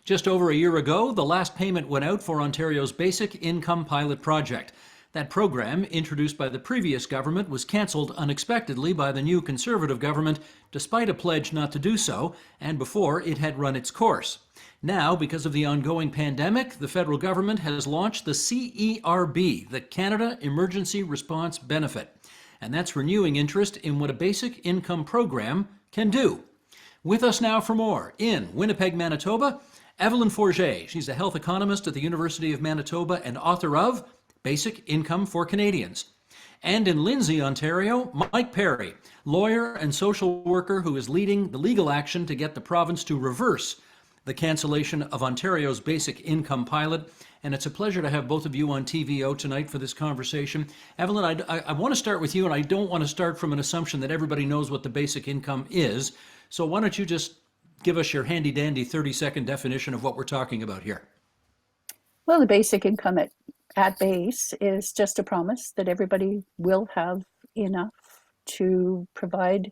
Just over a year ago, the last payment went out for Ontario's Basic Income Pilot Project. That program, introduced by the previous government, was cancelled unexpectedly by the new Conservative government, despite a pledge not to do so, and before it had run its course. Now, because of the ongoing pandemic, the federal government has launched the CERB, the Canada Emergency Response Benefit. And that's renewing interest in what a basic income program can do. With us now for more, in Winnipeg, Manitoba, Evelyn Forget. She's a health economist at the University of Manitoba and author of Basic Income for Canadians. And in Lindsay, Ontario, Mike Perry, lawyer and social worker who is leading the legal action to get the province to reverse the cancellation of Ontario's basic income pilot. And it's a pleasure to have both of you on TVO tonight for this conversation. Evelyn, I want to start with you, and I don't want to start from an assumption that everybody knows what the basic income is. So why don't you just give us your handy-dandy 30-second definition of what we're talking about here? Well, the basic income at base is just a promise that everybody will have enough to provide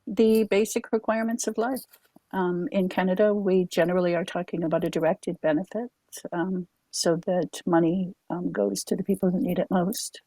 the basic requirements of life. In Canada, we generally are talking about a directed benefit so that money goes to the people who need it most.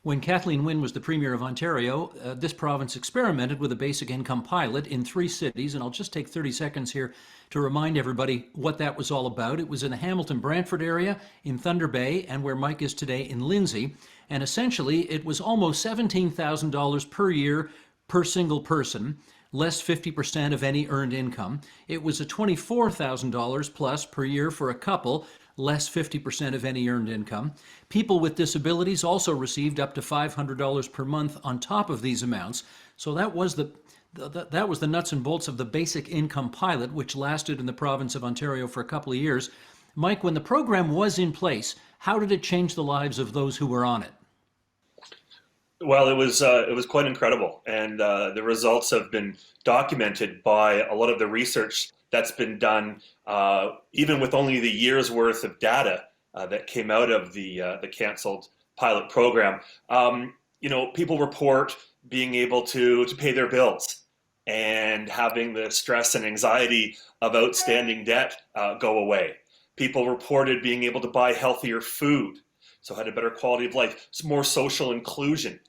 When Kathleen Wynne was the Premier of Ontario, this province experimented with a basic income pilot in 3 cities, and I'll just take 30 seconds here to remind everybody what that was all about. It was in the Hamilton-Brantford area, in Thunder Bay, and where Mike is today in Lindsay, and essentially it was almost $17,000 per year per single person, less 50% of any earned income. It was a $24,000 plus per year for a couple, less 50% of any earned income. People with disabilities also received up to $500 per month on top of these amounts. So that was the nuts and bolts of the basic income pilot, which lasted in the province of Ontario for a couple of years. Mike, when the program was in place, how did it change the lives of those who were on it? Well, it was quite incredible, and the results have been documented by a lot of the research that's been done, even with only the year's worth of data that came out of the canceled pilot program. People report being able to pay their bills and having the stress and anxiety of outstanding debt go away. People reported being able to buy healthier food, so had a better quality of life. It's more social inclusion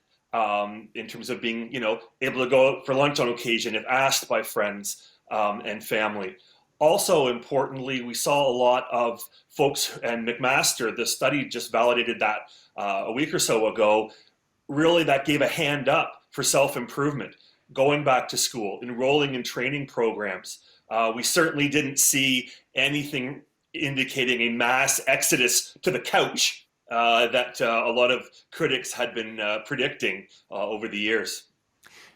in terms of being, able to go out for lunch on occasion if asked by friends and family. Also importantly, we saw a lot of folks, and McMaster, the study just validated that a week or so ago, really that gave a hand up for self-improvement, going back to school, enrolling in training programs. We certainly didn't see anything indicating a mass exodus to the couch that a lot of critics had been predicting over the years.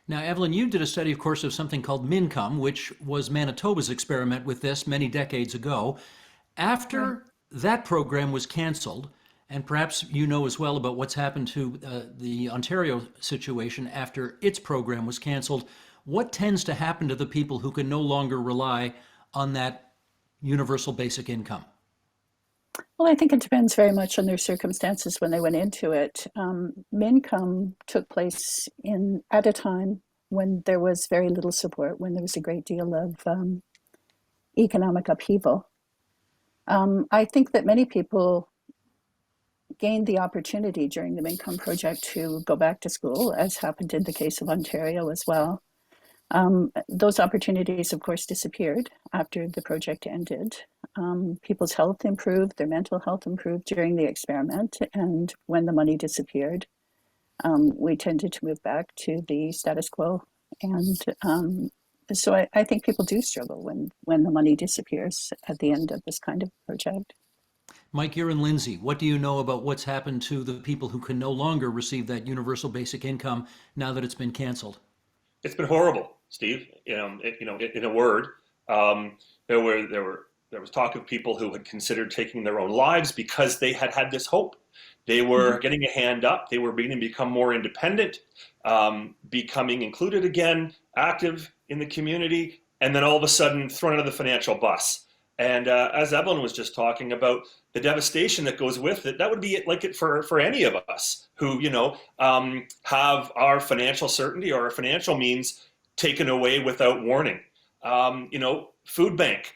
Now, Evelyn, you did a study, of course, of something called Mincome, which was Manitoba's experiment with this many decades ago. After that program was canceled, and perhaps you know as well about what's happened to the Ontario situation after its program was canceled, what tends to happen to the people who can no longer rely on that universal basic income? Well, I think it depends very much on their circumstances when they went into it. Mincome took place at a time when there was very little support, when there was a great deal of economic upheaval. I think that many people gained the opportunity during the Mincome project to go back to school, as happened in the case of Ontario as well. Those opportunities, of course, disappeared after the project ended. People's health improved, their mental health improved during the experiment, and when the money disappeared, we tended to move back to the status quo. And so I think people do struggle when the money disappears at the end of this kind of project. Mike, you're in Lindsay. What do you know about what's happened to the people who can no longer receive that universal basic income now that it's been canceled? It's been horrible, Steve. In a word, there was talk of people who had considered taking their own lives because they had this hope. They were getting a hand up. They were beginning to become more independent, becoming included again, active in the community, and then all of a sudden thrown out of the financial bus. And as Evelyn was just talking about, the devastation that goes with it, that would be like it for any of us who, have our financial certainty or our financial means taken away without warning. Food bank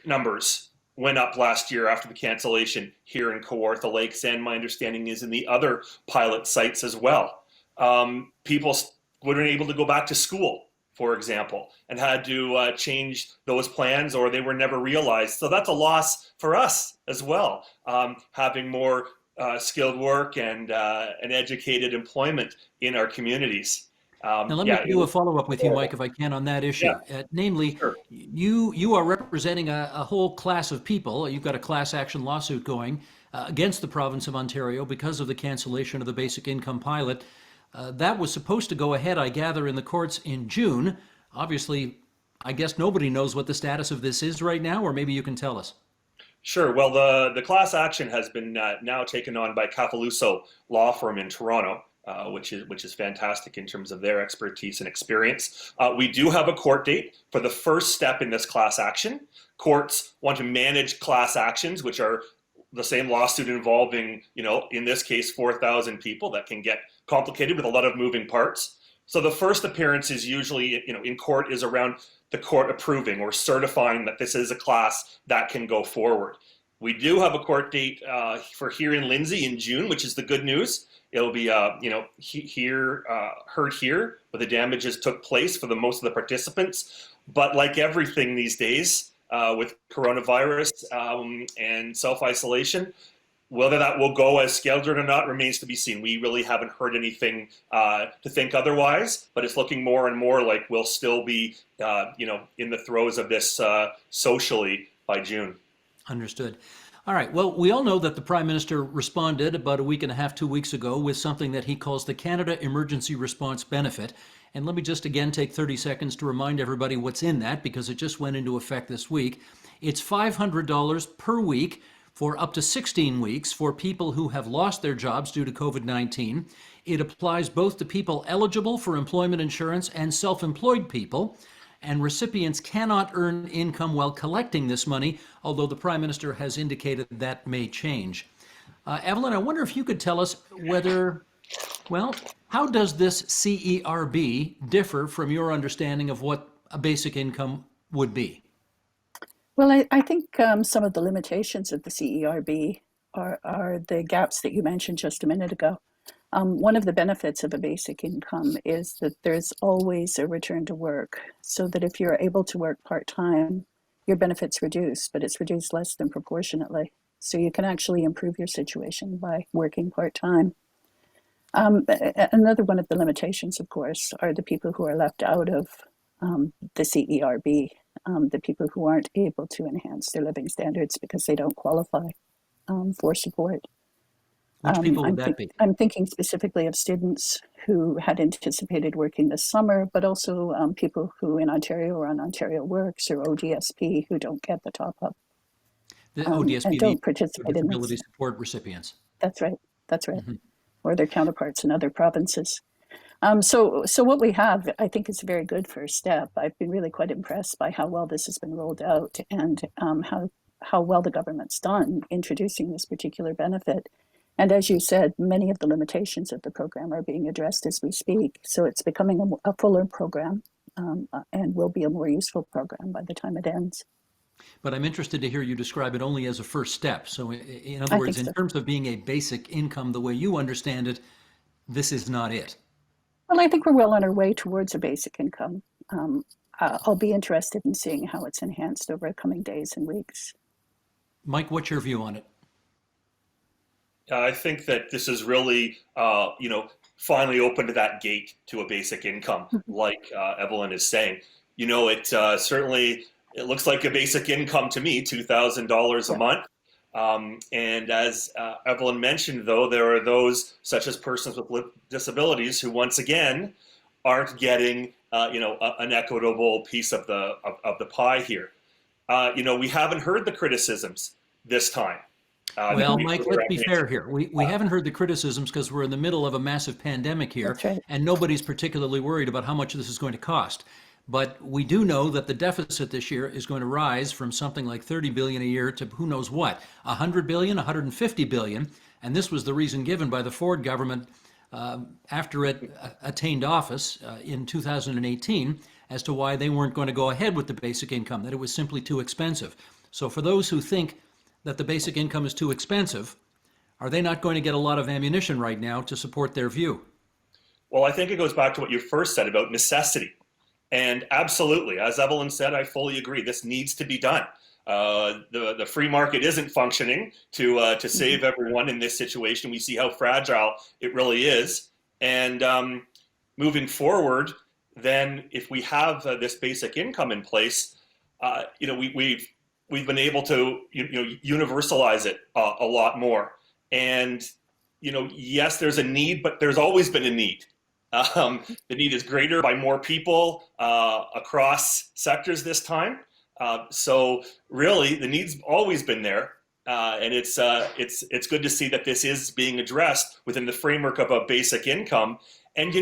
numbers went up last year after the cancellation here in Kawartha Lakes, and my understanding is in the other pilot sites as well. People weren't able to go back to school, for example, and had to change those plans, or they were never realized. So that's a loss for us as well, having more skilled work and educated employment in our communities. Now, let me do a follow-up with you, Mike, if I can, on that issue. Yeah, Namely, sure. you are representing a whole class of people. You've got a class action lawsuit going against the province of Ontario because of the cancellation of the basic income pilot. That was supposed to go ahead, I gather, in the courts in June. Obviously, I guess nobody knows what the status of this is right now, or maybe you can tell us. Sure. Well, the class action has been now taken on by Cafaluso Law Firm in Toronto, which is fantastic in terms of their expertise and experience. We do have a court date for the first step in this class action. Courts want to manage class actions, which are the same lawsuit involving, in this case, 4,000 people. That can get complicated with a lot of moving parts. So the first appearance is usually, in court is around the court approving or certifying that this is a class that can go forward. We do have a court date for here in Lindsay in June, which is the good news. It'll be, heard here, where the damages took place for the most of the participants. But like everything these days, with coronavirus and self-isolation, whether that will go as scheduled or not remains to be seen. We really haven't heard anything to think otherwise, but it's looking more and more like we'll still be, in the throes of this socially by June. Understood. All right. Well, we all know that the Prime Minister responded about a week and a half, 2 weeks ago, with something that he calls the Canada Emergency Response Benefit. And let me just again take 30 seconds to remind everybody what's in that, because it just went into effect this week. It's $500 per week for up to 16 weeks for people who have lost their jobs due to COVID-19. It applies both to people eligible for employment insurance and self-employed people. And recipients cannot earn income while collecting this money, although the Prime Minister has indicated that may change. Evelyn, I wonder if you could tell us how does this CERB differ from your understanding of what a basic income would be? Well, I think some of the limitations of the CERB are the gaps that you mentioned just a minute ago. One of the benefits of a basic income is that there's always a return to work, so that if you're able to work part-time, your benefits reduce, but it's reduced less than proportionately. So you can actually improve your situation by working part-time. Another one of the limitations, of course, are the people who are left out of the CERB, the people who aren't able to enhance their living standards because they don't qualify for support. Which people would that be? I'm thinking specifically of students who had anticipated working this summer, but also people who in Ontario are on Ontario Works or ODSP who don't get the top-up. The ODSP, and don't participate in disability support recipients. That's right. Mm-hmm. Or their counterparts in other provinces. So what we have, I think, is a very good first step. I've been really quite impressed by how well this has been rolled out and how well the government's done introducing this particular benefit. And as you said, many of the limitations of the program are being addressed as we speak. So it's becoming a fuller program and will be a more useful program by the time it ends. But I'm interested to hear you describe it only as a first step. So in other words, in terms of being a basic income, the way you understand it, this is not it. Well, I think we're well on our way towards a basic income. I'll be interested in seeing how it's enhanced over the coming days and weeks. Mike, what's your view on it? I think that this is really, finally opened that gate to a basic income, like Evelyn is saying. It looks like a basic income to me, $2,000 a month. And as Evelyn mentioned, though, there are those, such as persons with disabilities, who once again aren't getting, an equitable piece of the pie here. We haven't heard the criticisms this time. Well, Mike, let's be fair here. We haven't heard the criticisms because we're in the middle of a massive pandemic here, That's right. And nobody's particularly worried about how much this is going to cost. But we do know that the deficit this year is going to rise from something like 30 billion a year to who knows what, 100 billion, 150 billion. And this was the reason given by the Ford government after it attained office in 2018. as to why they weren't going to go ahead with the basic income, that it was simply too expensive. So for those who think that the basic income is too expensive, are they not going to get a lot of ammunition right now to support their view? Well, I think it goes back to what you first said about necessity. And absolutely, as Evelyn said, I fully agree. This needs to be done. The free market isn't functioning to save everyone in this situation. We see how fragile it really is. And moving forward, then if we have this basic income in place, we've been able to universalize it a lot more. And yes, there's a need, but there's always been a need. The need is greater by more people across sectors this time. So really, the need's always been there, and it's good to see that this is being addressed within the framework of a basic income. And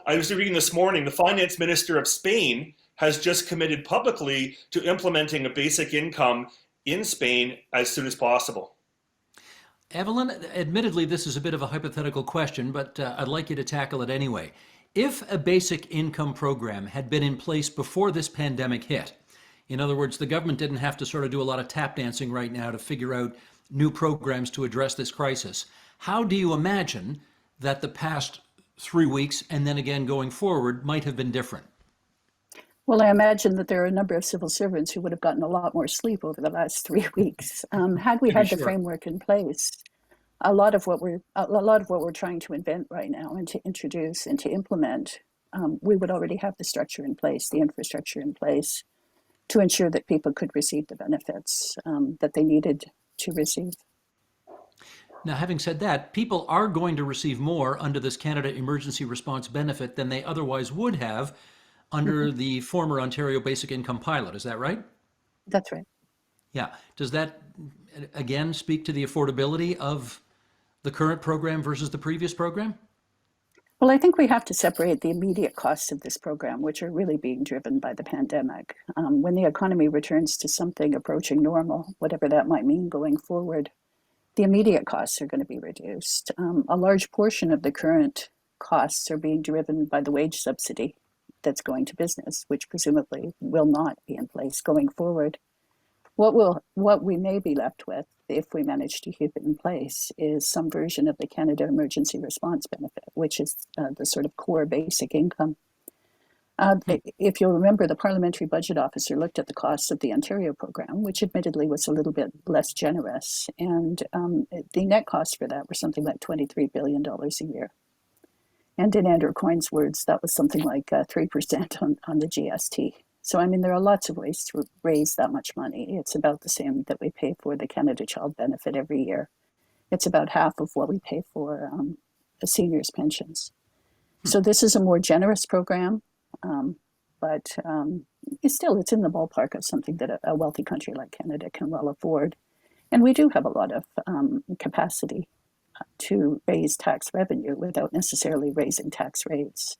I was reading this morning, the finance minister of Spain has just committed publicly to implementing a basic income in Spain as soon as possible. Evelyn, admittedly, this is a bit of a hypothetical question, but I'd like you to tackle it anyway. If a basic income program had been in place before this pandemic hit, in other words, the government didn't have to sort of do a lot of tap dancing right now to figure out new programs to address this crisis, how do you imagine that the past 3 weeks and then again going forward might have been different? Well, I imagine that there are a number of civil servants who would have gotten a lot more sleep over the last 3 weeks. Had we had the framework in place, a lot of what we're trying to invent right now and to introduce and to implement, we would already have the structure in place, the infrastructure in place, to ensure that people could receive the benefits that they needed to receive. Now, having said that, people are going to receive more under this Canada Emergency Response Benefit than they otherwise would have under the former Ontario Basic Income Pilot. Is that right? That's right. Yeah. Does that, again, speak to the affordability of the current program versus the previous program? Well, I think we have to separate the immediate costs of this program, which are really being driven by the pandemic. When the economy returns to something approaching normal, whatever that might mean going forward, the immediate costs are going to be reduced. A large portion of the current costs are being driven by the wage subsidy that's going to business, which presumably will not be in place going forward. What we may be left with, if we manage to keep it in place, is some version of the Canada Emergency Response Benefit, which is the sort of core basic income. If you'll remember, the Parliamentary Budget Officer looked at the costs of the Ontario program, which admittedly was a little bit less generous, and the net costs for that were something like $23 billion a year. And in Andrew Coyne's words, that was something like 3% on the GST. So, I mean, there are lots of ways to raise that much money. It's about the same that we pay for the Canada Child Benefit every year. It's about half of what we pay for the seniors' pensions. So this is a more generous program, but it's in the ballpark of something that a wealthy country like Canada can well afford. And we do have a lot of capacity to raise tax revenue without necessarily raising tax rates.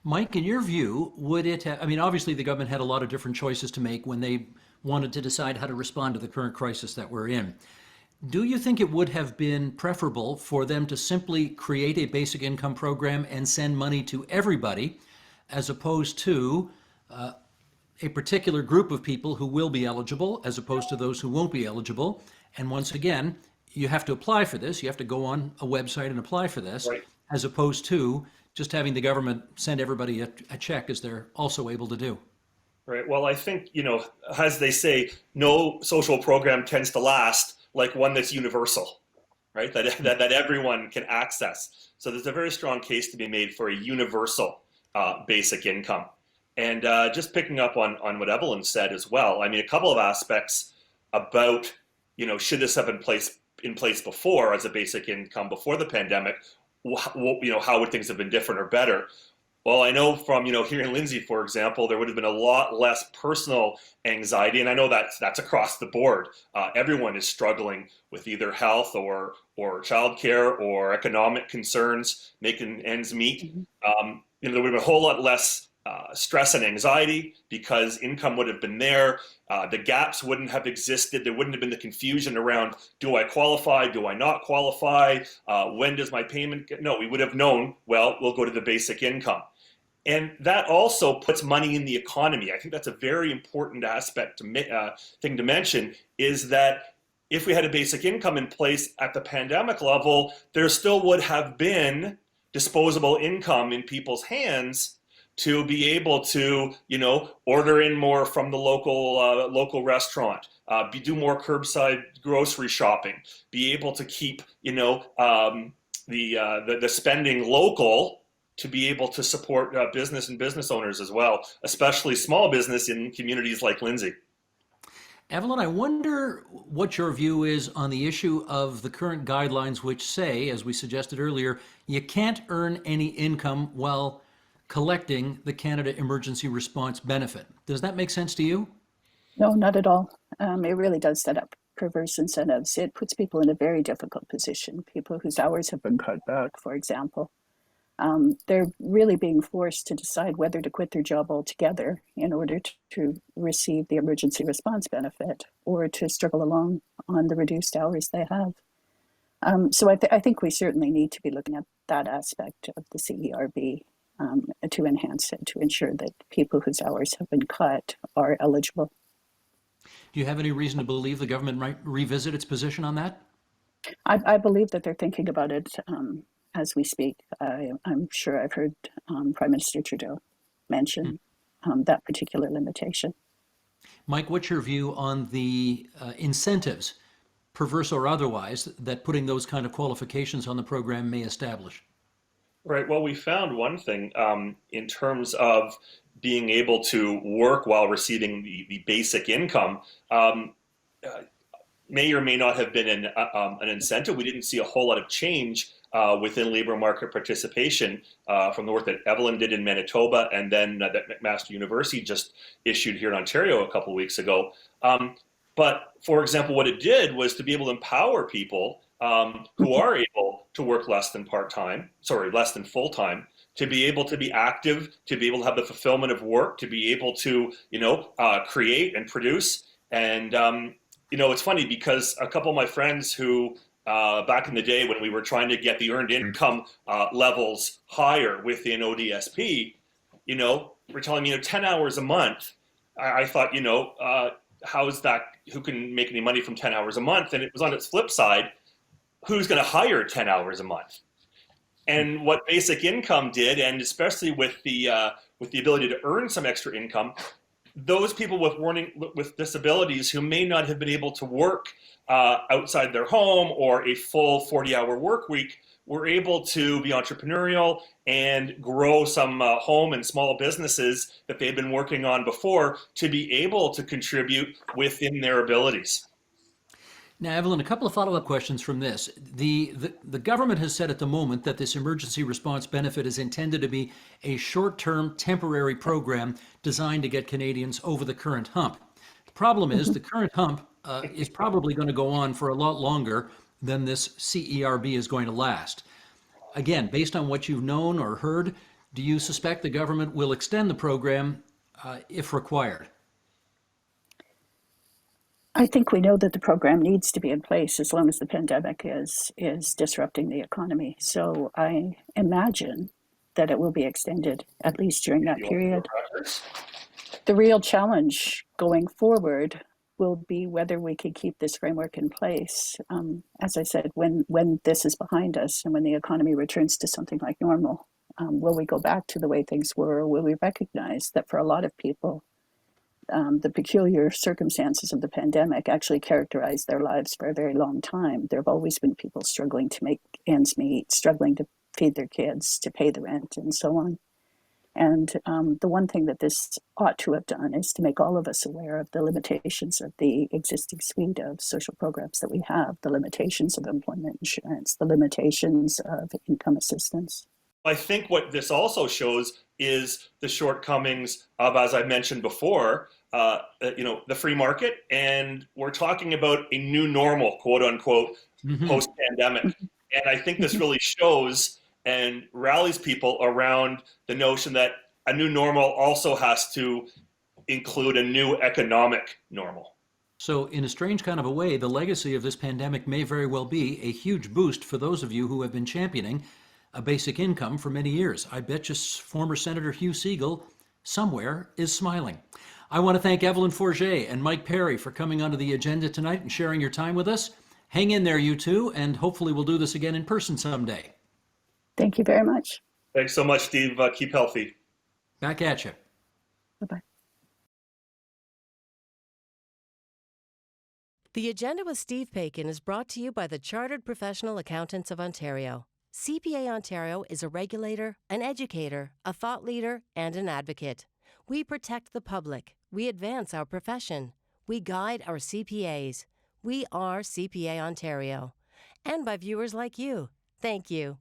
Mike, in your view, would it have, I mean, obviously the government had a lot of different choices to make when they wanted to decide how to respond to the current crisis that we're in. Do you think it would have been preferable for them to simply create a basic income program and send money to everybody, as opposed to a particular group of people who will be eligible, as opposed to those who won't be eligible? And once again, you have to apply for this. You have to go on a website and apply for this, right, as opposed to just having the government send everybody a check, as they're also able to do. Right. Well, I think, as they say, no social program tends to last like one that's universal, right? That everyone can access. So there's a very strong case to be made for a universal basic income. And just picking up on what Evelyn said as well, I mean, a couple of aspects about, should this have been in place before as a basic income before the pandemic? How would things have been different or better? Well, I know from, here in Lindsay, for example, there would have been a lot less personal anxiety. And I know that's across the board. Everyone is struggling with either health or childcare or economic concerns, making ends meet. There would have been a whole lot less stress and anxiety because income would have been there. The gaps wouldn't have existed. There wouldn't have been the confusion around, do I qualify? Do I not qualify? When does my payment get? No, we would have known, well, we'll go to the basic income. And that also puts money in the economy. I think that's a very important aspect thing to mention, is that if we had a basic income in place at the pandemic level, there still would have been disposable income in people's hands to be able to, order in more from the local restaurant, do more curbside grocery shopping, be able to keep, the spending local, to be able to support business and business owners as well, especially small business in communities like Lindsay. Evelyn, I wonder what your view is on the issue of the current guidelines, which say, as we suggested earlier, you can't earn any income while collecting the Canada Emergency Response Benefit. Does that make sense to you? No, not at all. It really does set up perverse incentives. It puts people in a very difficult position, people whose hours have been cut back, for example. They're really being forced to decide whether to quit their job altogether in order to receive the emergency response benefit, or to struggle along on the reduced hours they have. So I think we certainly need to be looking at that aspect of the CERB to enhance it, to ensure that people whose hours have been cut are eligible. Do you have any reason to believe the government might revisit its position on that? I believe that they're thinking about it as we speak. I'm sure I've heard Prime Minister Trudeau mention that particular limitation. Mike, what's your view on the incentives, perverse or otherwise, that putting those kind of qualifications on the program may establish? Right. Well, we found one thing in terms of being able to work while receiving the basic income. May or may not have been an incentive. We didn't see a whole lot of change within labor market participation from the work that Evelyn did in Manitoba, and then that McMaster University just issued here in Ontario a couple of weeks ago. But for example, what it did was to be able to empower people who are able to work less than full-time, to be able to be active, to be able to have the fulfillment of work, to be able to, create and produce. And, it's funny because a couple of my friends who, back in the day when we were trying to get the earned income levels higher within ODSP, were telling me, 10 hours a month. I thought, how is that, who can make any money from 10 hours a month? And it was on its flip side, who's going to hire 10 hours a month? And what basic income did, and especially with the ability to earn some extra income, those people with disabilities who may not have been able to work outside their home or a full 40-hour work week were able to be entrepreneurial and grow some home and small businesses that they've been working on before, to be able to contribute within their abilities. Now, Evelyn, a couple of follow-up questions from this. The government has said at the moment that this emergency response benefit is intended to be a short-term temporary program designed to get Canadians over the current hump. The problem is the current hump is probably going to go on for a lot longer than this CERB is going to last. Again, based on what you've known or heard, do you suspect the government will extend the program if required? I think we know that the program needs to be in place as long as the pandemic is disrupting the economy. So I imagine that it will be extended at least during that period. The real challenge going forward will be whether we can keep this framework in place. As I said, when this is behind us and when the economy returns to something like normal, will we go back to the way things were, or will we recognize that for a lot of people, the peculiar circumstances of the pandemic actually characterized their lives for a very long time? There have always been people struggling to make ends meet, struggling to feed their kids, to pay the rent, and so on. And the one thing that this ought to have done is to make all of us aware of the limitations of the existing suite of social programs that we have, the limitations of employment insurance, the limitations of income assistance. I think what this also shows is the shortcomings of, as I mentioned before, the free market. And we're talking about a new normal, quote unquote, post-pandemic. And I think this really shows and rallies people around the notion that a new normal also has to include a new economic normal. So in a strange kind of a way, the legacy of this pandemic may very well be a huge boost for those of you who have been championing a basic income for many years. I bet you former Senator Hugh Segal somewhere is smiling. I want to thank Evelyn Forget and Mike Perry for coming onto the agenda tonight and sharing your time with us. Hang in there, you two, and hopefully we'll do this again in person someday. Thank you very much. Thanks so much, Steve. Keep healthy. Back at you. Bye-bye. The Agenda with Steve Paikin is brought to you by the Chartered Professional Accountants of Ontario. CPA Ontario is a regulator, an educator, a thought leader, and an advocate. We protect the public. We advance our profession. We guide our CPAs. We are CPA Ontario. And by viewers like you. Thank you.